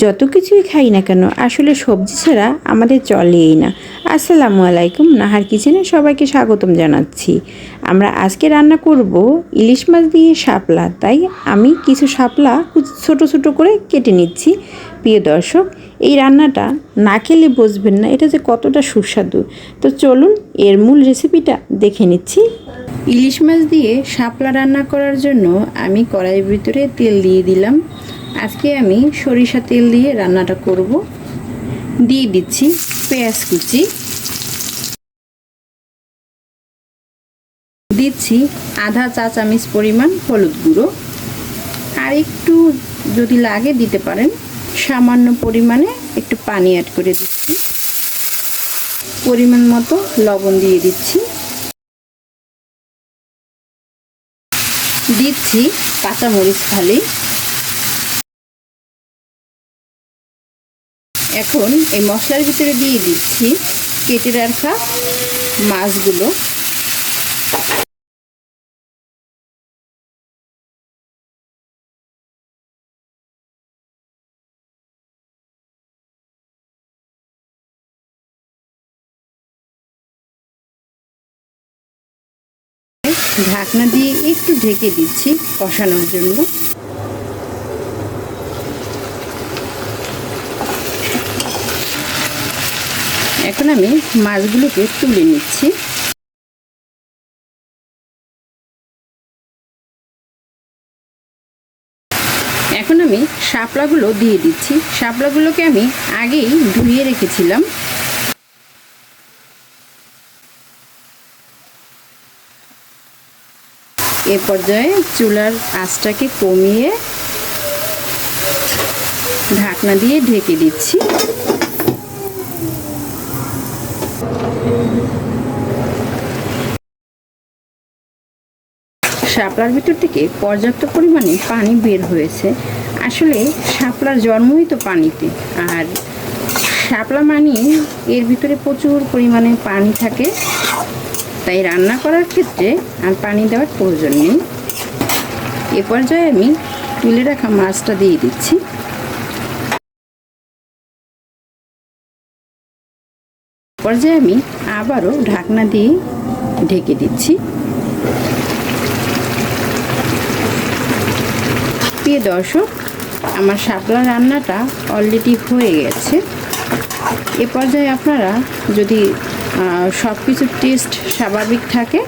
যত কিছুই খাই না কেন আসলে সবজি ছাড়া আমাদের চলেই না। আসসালামু আলাইকুম, নাহার কিচেনে সবাইকে স্বাগতম জানাচ্ছি। আমরা আজকে রান্না করব ইলিশ মাছ দিয়ে শাপলা। তাই আমি কিছু শাপলা ছোট ছোট করে কেটে নিচ্ছি। প্রিয় দর্শক, এই রান্নাটা না খেলে বুঝবেন না এটা যে কতটা সুস্বাদু। তো চলুন এর মূল রেসিপিটা দেখে নিচ্ছি। ইলিশ মাছ দিয়ে শাপলা রান্না করার জন্য আমি কড়াইয়ের ভিতরে তেল দিয়ে দিলাম। আজকে আমি সরিষা তেল দিয়ে রান্নাটা করব। দিয়ে দিচ্ছি পেঁয়াজ কুচি, দিচ্ছি আধা চা চামচ পরিমাণ হলুদ গুঁড়ো, আর একটু যদি লাগে দিতে পারেন, সামান্য পরিমাণে একটু পানি অ্যাড করে দিচ্ছি। পরিমাণ মতো লবণ দিয়ে দিচ্ছি। দিচ্ছি কাঁচামরিচ ফালি। এখন এই মশলার ভিতরে দিয়ে দিচ্ছি কেটে রাখা মাছগুলো। ঢাকনা দিয়ে একটু ঢেকে দিচ্ছি কষানোর জন্য। এখন আমি মাছগুলোকে তুলে নিচ্ছি। এখন আমি শাপলাগুলো দিয়ে দিচ্ছি। শাপলাগুলোকে আমি আগেই ধুয়ে রেখেছিলাম। এ পর্যায়ে চুলার আঁচটাকে কমিয়ে ঢাকনা দিয়ে ঢেকে দিচ্ছি। শাপলার ভিতর থেকে পর্যাপ্ত পরিমাণে পানি বের হয়েছে। আসলে শাপলার জন্মই তো পানিতে, আর শাপলা মানে এর ভিতরে প্রচুর পরিমাণে পানি থাকে, তাই রান্না করার ক্ষেত্রে আর পানি দেওয়ার প্রয়োজন নেই। এ পর্যায়ে আমি তুলে রাখা মাছটা দিয়ে দিচ্ছি। পর্যায়ে আমি আবারও ঢাকনা দিয়ে ঢেকে দিচ্ছি। প্রিয় দর্শক, আমার শাপলা রান্নাটা অলরেডি হয়ে গেছে। এ পর্যায়ে আপনারা যদি সব কিছুর টেস্ট স্বাভাবিক থাকে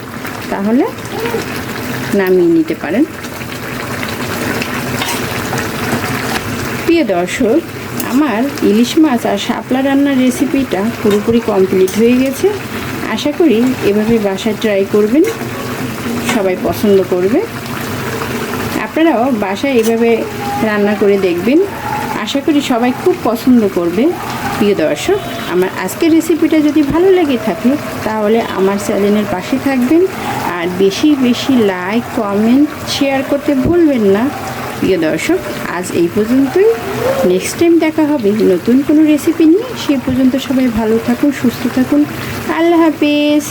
তাহলে নামিয়ে নিতে পারেন। প্রিয় দর্শক, আমার ইলিশ মাছ আর শাপলা রান্নার রেসিপিটা পুরোপুরি কমপ্লিট হয়ে গেছে। আশা করি এভাবে বাসায় ট্রাই করবেন, সবাই পছন্দ করবে। আপনারাও বাসায় এভাবে রান্না করে দেখবেন, আশা করি সবাই খুব পছন্দ করবে। প্রিয় দর্শক, আমার আজকের রেসিপিটা যদি ভালো লেগে থাকে তাহলে আমার চ্যানেলের পাশে থাকবেন, আর বেশি বেশি লাইক, কমেন্ট, শেয়ার করতে ভুলবেন না। প্রিয় দর্শক, আজ এই পর্যন্তই। নেক্সট টাইম দেখা হবে নতুন কোনো রেসিপি নিয়ে। সে পর্যন্ত সবাই ভালো থাকুন, সুস্থ থাকুন। আল্লাহ হাফেজ।